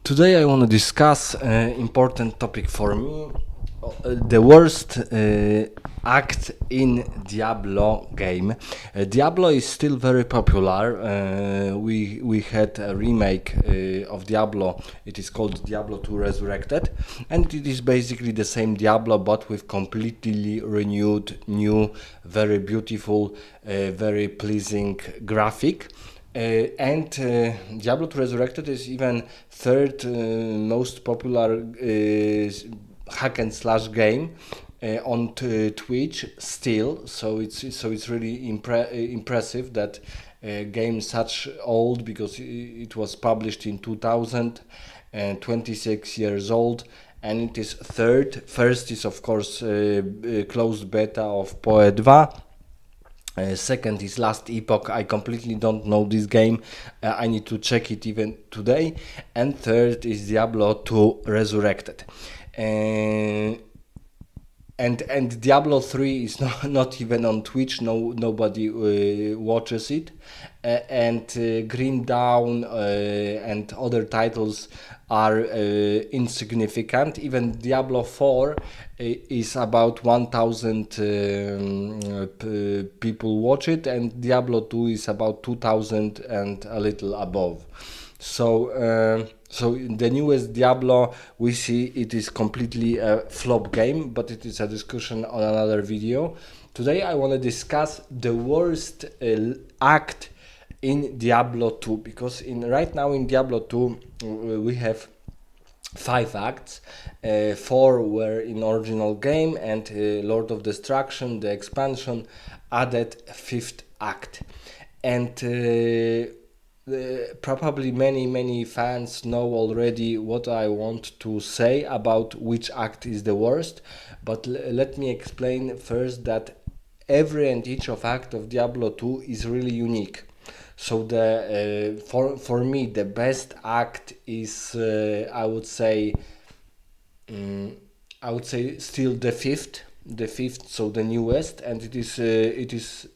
Today I want to discuss an important topic for me, the worst act in Diablo game. Diablo is still very popular. We had a remake of Diablo. It is called Diablo 2 Resurrected, and it is basically the same Diablo but with completely renewed, new, very beautiful, very pleasing graphic. And Diablo 2 Resurrected is even third most popular hack and slash game on Twitch still. So it's really impressive that a game such old, because it was published in 2000 and 26 years old, and it is third. First is of course closed beta of Poe 2. Second is Last Epoch. I completely don't know this game. I need to check it even today. And third is Diablo 2 Resurrected. Uh, and Diablo 3 is not even on Twitch. Nobody watches it. And Green Dawn and other titles are insignificant. Even Diablo 4 is about 1000 people watch it, and Diablo 2 is about 2000 and a little above. So in the newest Diablo, we see it is completely a flop game, but it is a discussion on another video. Today I want to discuss the worst act in Diablo 2, because right now in Diablo 2 we have 5 acts. 4 were in original game, and Lord of Destruction, the expansion, added 5th act. And probably many fans know already what I want to say about which act is the worst, but let me explain first that every and each of act of Diablo 2 is really unique. So the for me the best act is I would say still the fifth, so the newest, and it is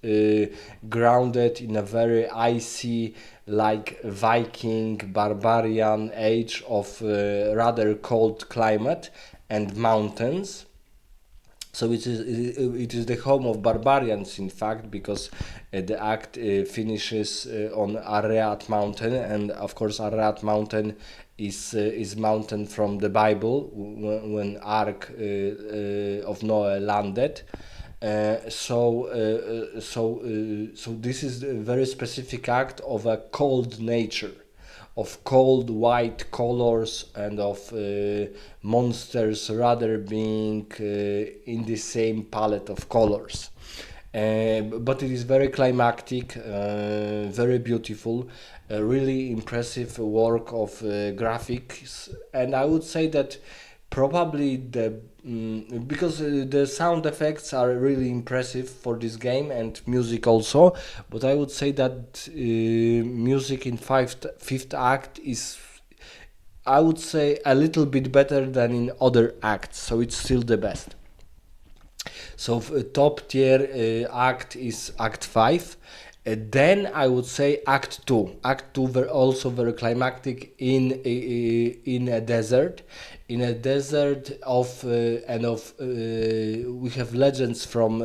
grounded in a very icy, like Viking barbarian age of rather cold climate and mountains. So it is the home of barbarians, in fact, because the act finishes on Ararat Mountain, and of course Ararat Mountain is mountain from the Bible when Ark of Noah landed. So this is a very specific act of a cold nature, of cold white colors, and of monsters rather being in the same palette of colors. But it is very climactic, very beautiful, a really impressive work of graphics, and I would say that probably because the sound effects are really impressive for this game, and music also, but I would say that music in fifth act is, I would say, a little bit better than in other acts, so it's still the best. So top tier act is Act 5. Then I would say Act 2. Act 2 also very climactic in a desert. In a desert of and of we have legends from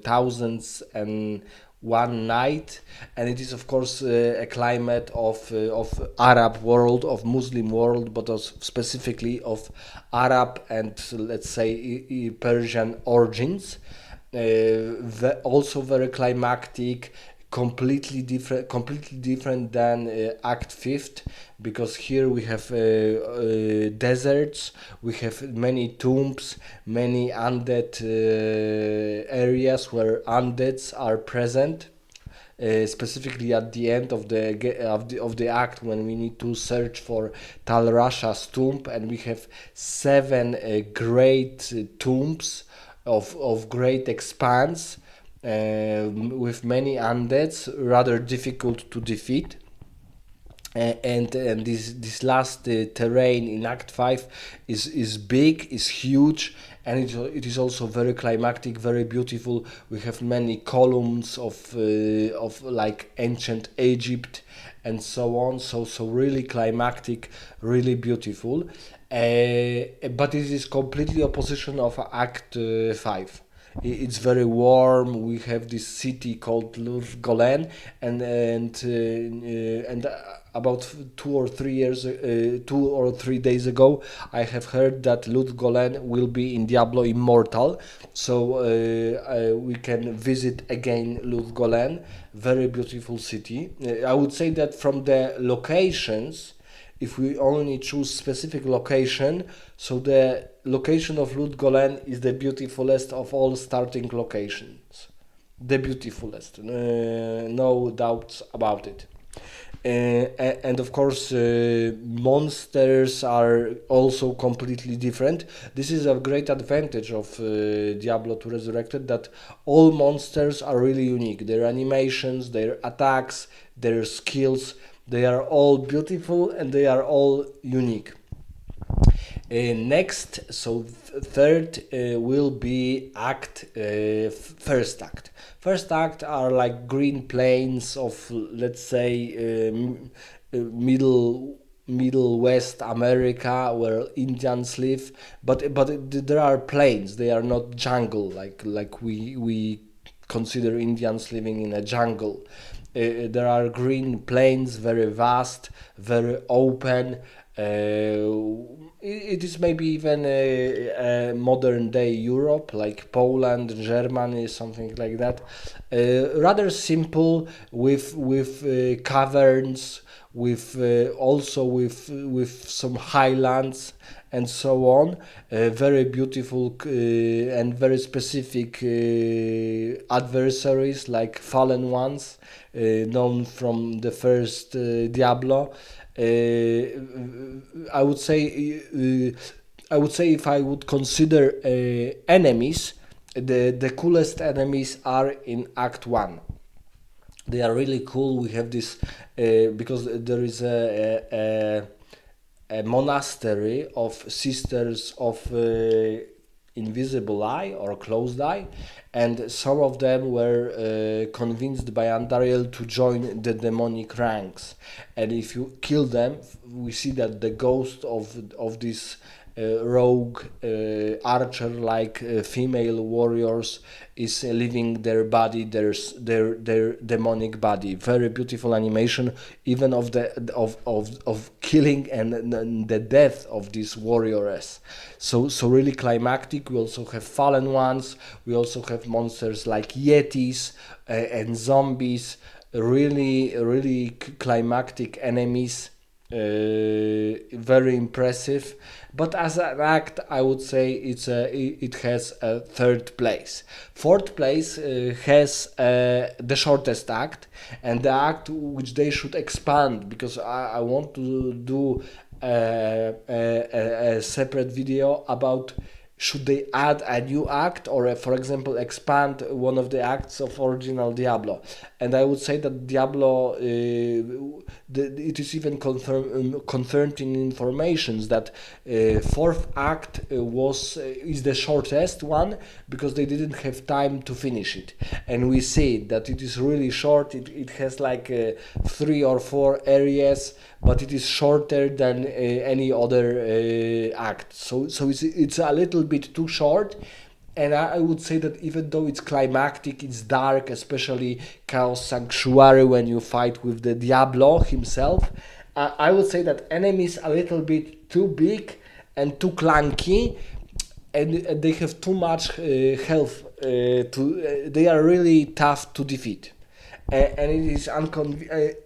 thousands and one night, and it is of course a climate of Arab world, of Muslim world, but also specifically of Arab and, let's say, Persian origins. Also very climactic, completely different than Act Fifth, because here we have deserts, we have many tombs, many undead areas where undeads are present. Specifically at the end of the act, when we need to search for Tal Rasha's tomb, and we have 7 great tombs of great expanse, with many undeads, rather difficult to defeat. And this last terrain in Act 5 is big, is huge, and it is also very climactic, very beautiful. We have many columns of like ancient Egypt, and so on. So really climactic, really beautiful. But it is completely opposition of Act 5. It's very warm. We have this city called Golan, and about 2 or 3 days ago, I have heard that Golan will be in Diablo Immortal, so we can visit again Golan. Very beautiful city. I would say that from the locations, if we only choose specific location, so the location of Golan is the beautifulest of all starting locations. The beautifulest, no doubts about it. And of course, monsters are also completely different. This is a great advantage of Diablo 2 Resurrected, that all monsters are really unique. Their animations, their attacks, their skills, they are all beautiful and they are all unique. Next, so third will be first act. First act are like green plains of, let's say, middle West America where Indians live, but there are plains. They are not jungle like we consider Indians living in a jungle. There are green plains, very vast, very open. It is maybe even a modern day Europe, like Poland, Germany, something like that. Rather simple, with caverns, with also with some highlands and so on. Very beautiful and very specific adversaries, like fallen ones, known from the first Diablo. I would say if I would consider enemies, the coolest enemies are in Act 1. They are really cool. We have this because there is a monastery of sisters of invisible eye or closed eye, and some of them were convinced by Andariel to join the demonic ranks. And if you kill them, we see that the ghost of this rogue archer-like female warriors is leaving their body, their demonic body. Very beautiful animation, even of the of killing and the death of these warriors. So really climactic. We also have fallen ones. We also have monsters like yetis and zombies. Really climactic enemies. Very impressive, but as an act, I would say it has a third place. Fourth place has the shortest act, and the act which they should expand, because I want to do a separate video about should they add a new act, or for example expand one of the acts of original Diablo. And I would say that Diablo it is even confirmed in informations that fourth act is the shortest one, because they didn't have time to finish it, and we see that it is really short. It has like 3 or 4 areas, but it is shorter than any other act. So it's a little bit too short. And I would say that even though it's climactic, it's dark, especially Chaos Sanctuary when you fight with the Diablo himself. I would say that enemies are a little bit too big and too clunky, and they have too much health. They are really tough to defeat, and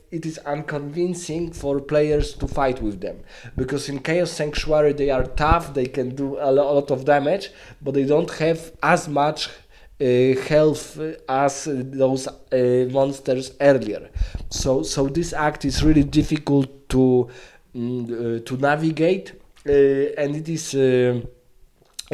it is unconvincing for players to fight with them, because in Chaos Sanctuary they are tough, they can do a lot of damage, but they don't have as much health as those monsters earlier. So this act is really difficult to navigate, and it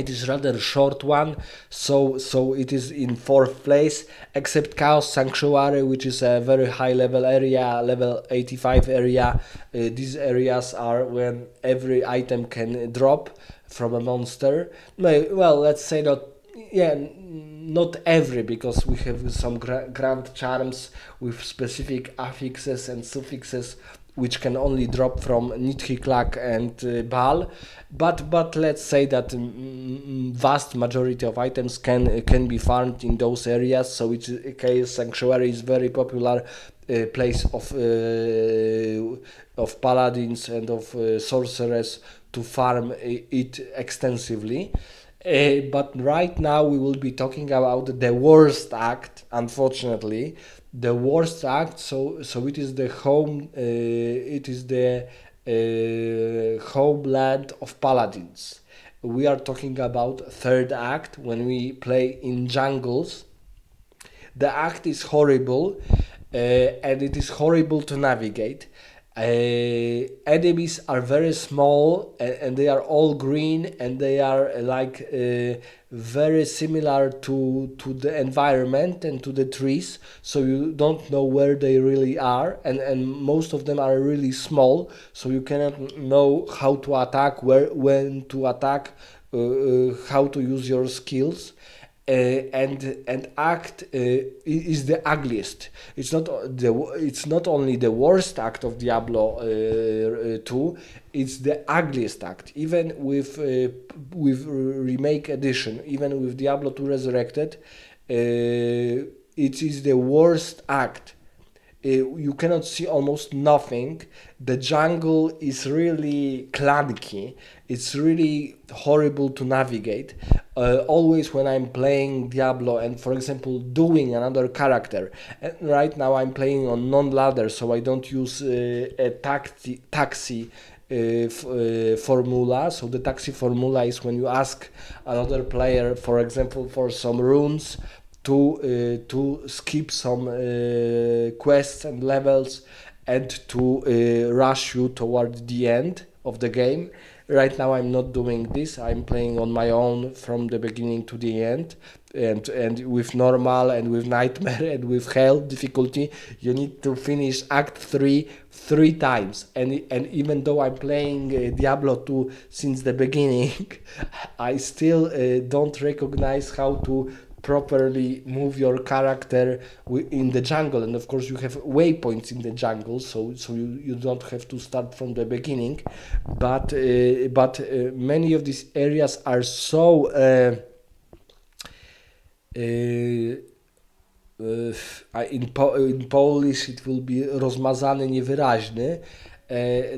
is rather short one, so it is in fourth place, except Chaos Sanctuary, which is a very high level area, level 85 area. These areas are when every item can drop from a monster. Well, let's say that yeah, not every, because we have some grand charms with specific affixes and suffixes which can only drop from Nidhiklag and Bal, but let's say that vast majority of items can be farmed in those areas. So it's Chaos Sanctuary is very popular place of paladins and of sorcerers to farm it extensively. But right now we will be talking about the worst act, unfortunately, the worst act. So it is the homeland of paladins. We are talking about third act when we play in jungles. The act is horrible, and it is horrible to navigate. Enemies are very small, and they are all green, and they are very similar to the environment and to the trees. So you don't know where they really are, and most of them are really small. So you cannot know how to attack, when to attack, how to use your skills. And act is the ugliest. It's not only the worst act of Diablo 2. It's the ugliest act. Even with remake edition, even with Diablo 2 Resurrected, it is the worst act. You cannot see almost nothing. The jungle is really clunky. It's really horrible to navigate. Always when I'm playing Diablo and, for example, doing another character, and right now I'm playing on non-ladder, so I don't use a taxi formula. So the taxi formula is when you ask another player, for example, for some runes, to skip some quests and levels, and to rush you toward the end of the game. Right now I'm not doing this. I'm playing on my own from the beginning to the end, and with normal and with nightmare and with hell difficulty. You need to finish Act 3 three times, and even though I'm playing Diablo 2 since the beginning, I still don't recognize how to properly move your character in the jungle. And of course you have waypoints in the jungle, so you don't have to start from the beginning, but many of these areas are so in Polish it will be rozmazany, niewyraźny.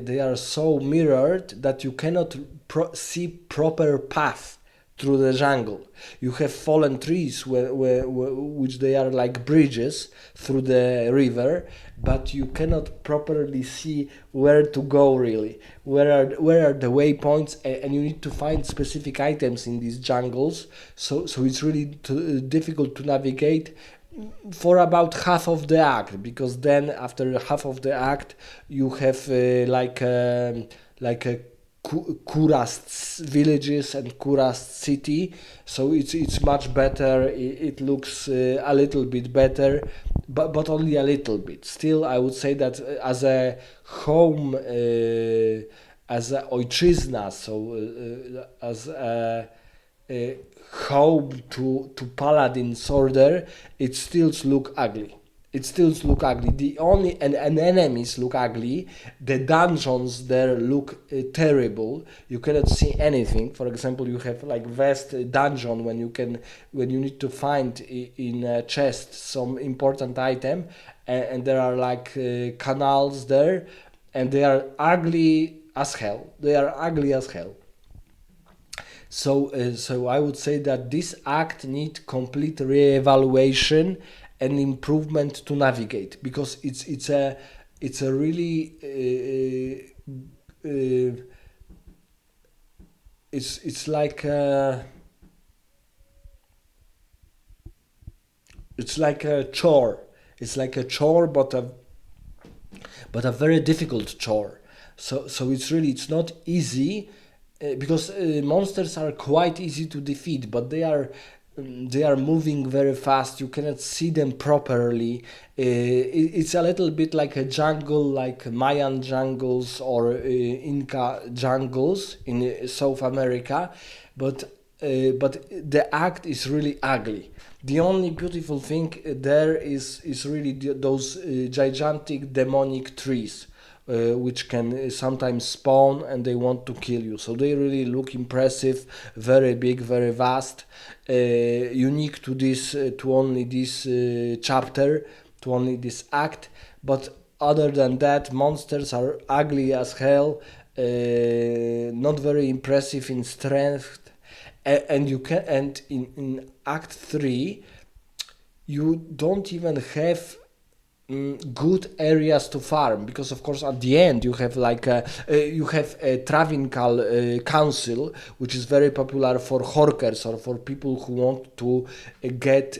They are so mirrored that you cannot see proper path through the jungle. You have fallen trees which they are like bridges through the river, but you cannot properly see where to go really. Where are the waypoints, and you need to find specific items in these jungles. So it's really difficult to navigate for about half of the act, because then after half of the act you have like a Kurast villages and Kurast city, so it's much better. It looks a little bit better, but only a little bit. Still, I would say that as a home, as a ojczyzna, so as a home to Paladin's order, it still look ugly. It still look ugly. The only and enemies look ugly. The dungeons there look terrible. You cannot see anything. For example, you have like vast dungeon when you need to find in a chest some important item, and there are like canals there, and they are ugly as hell. They are ugly as hell. So I would say that this act need complete re-evaluation and improvement to navigate, because it's a really it's like it's like a chore. It's like a chore, but a very difficult chore. So it's not easy, because monsters are quite easy to defeat, but they are moving very fast. You cannot see them properly. It's a little bit like a jungle, like Mayan jungles or Inca jungles in South America, but but the act is really ugly. The only beautiful thing there is really those gigantic demonic trees, which can sometimes spawn and they want to kill you. So they really look impressive, very big, very vast, unique to this, to only this chapter, to only this act. But other than that, monsters are ugly as hell, not very impressive in strength, and you can, and in Act 3 you don't even have good areas to farm, because of course at the end you have like you have a Travincal council, which is very popular for hawkers or for people who want to get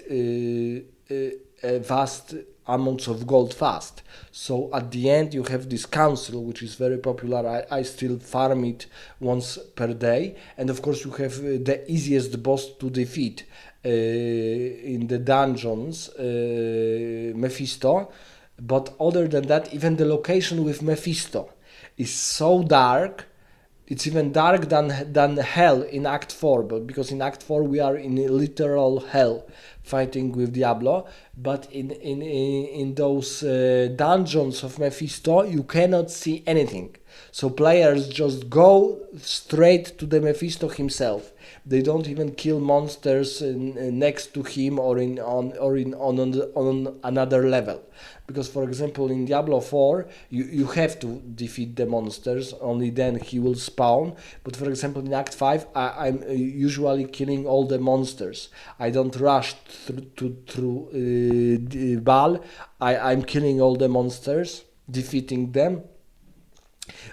vast amounts of gold fast. So at the end you have this council, which is very popular. I still farm it once per day, and of course you have the easiest boss to defeat in the dungeons, Mephisto. But other than that, even the location with Mephisto is so dark. It's even dark than hell in Act 4, but because in Act 4 we are in a literal hell fighting with Diablo, but in those dungeons of Mephisto you cannot see anything. So players just go straight to the Mephisto himself. They don't even kill monsters next to him or on another level. Because for example in Diablo 4 you have to defeat the monsters, only then he will spawn. But for example in Act 5 I'm usually killing all the monsters. I don't rush through Baal. I'm killing all the monsters, defeating them.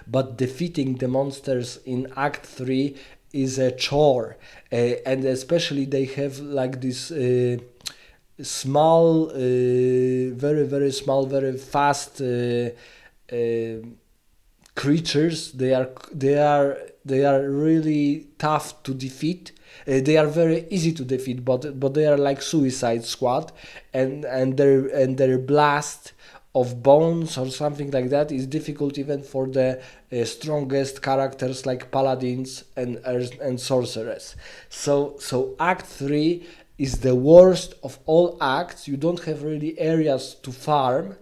But defeating the monsters in Act 3 is a chore, and especially they have like this small, very small, very fast creatures. They are really tough to defeat. They are very easy to defeat, but they are like Suicide Squad, and their blast of bones or something like that is difficult even for the strongest characters like paladins and sorcerers. So Act 3 is the worst of all acts. You don't have really areas to farm.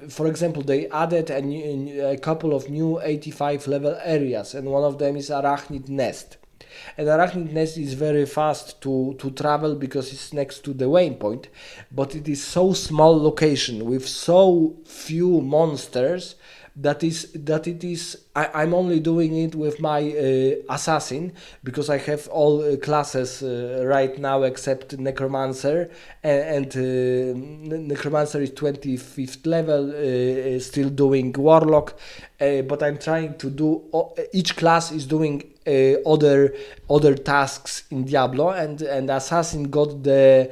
For example, they added a couple of new 85 level areas, and one of them is Arachnid Nest. And Arachnid Nest is very fast to travel because it's next to the waypoint, but it is so small location with so few monsters I'm only doing it with my assassin, because I have all classes right now except Necromancer, and Necromancer is 25th level, still doing Warlock, but I'm trying to do, each class is doing other tasks in Diablo, and Assassin got the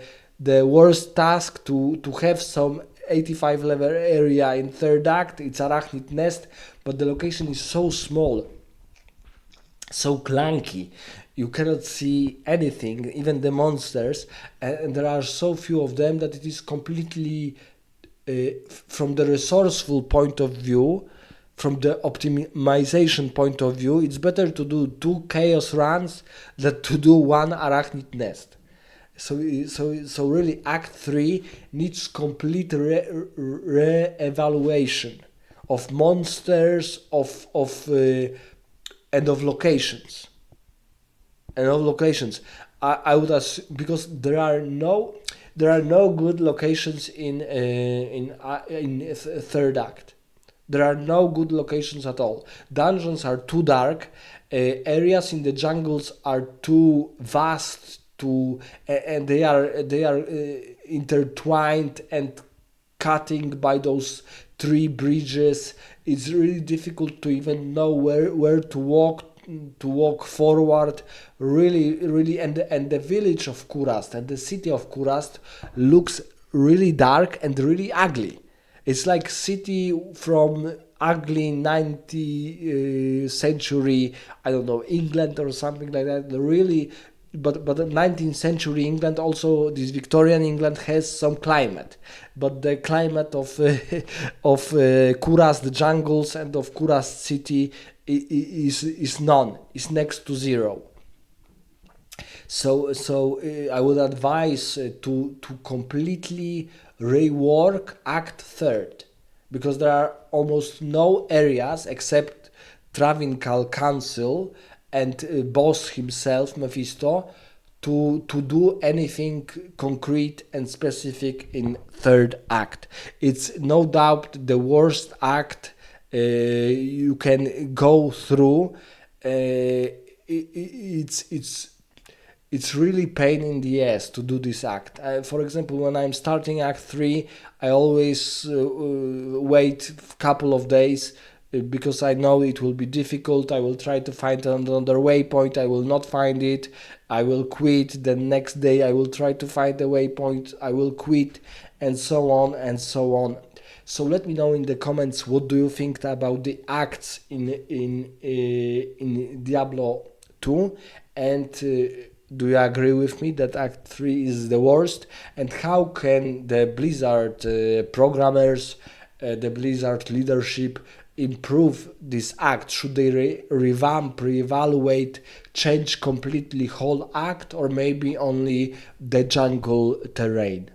worst task to have some 85 level area in third act. It's Arachnid Nest, but the location is so small, so clunky, you cannot see anything, even the monsters, and there are so few of them that it is completely, from the resourceful point of view, from the optimization point of view, it's better to do 2 chaos runs than to do 1 Arachnid Nest. So really Act 3 needs complete re-evaluation of monsters, of and of locations. I would assume, because there are no good locations in third act. There are no good locations at all. Dungeons are too dark. Areas in the jungles are too vast, and they are intertwined and cutting by those 3 bridges. It's really difficult to even know where to walk forward. Really, and the village of Kurast and the city of Kurast looks really dark and really ugly. It's like city from ugly 19th century, I don't know, England or something like that. Really, but 19th century England, also this Victorian England, has some climate. But the climate of Kurast jungles and of Kurast city is none. Is next to zero. I would advise to completely rework Act Third, because there are almost no areas except Travincal Council and boss himself, Mephisto, to do anything concrete and specific in third act. It's no doubt the worst act you can go through. It's really pain in the ass to do this act. For example, when I'm starting Act 3, I always wait a couple of days because I know it will be difficult. I will try to find another waypoint. I will not find it. I will quit. The next day I will try to find the waypoint. I will quit, and so on and so on. So let me know in the comments what do you think about the acts in Diablo 2, and do you agree with me that Act 3 is the worst? And how can the Blizzard programmers, the Blizzard leadership improve this act? Should they revamp, reevaluate, change completely whole act, or maybe only the jungle terrain?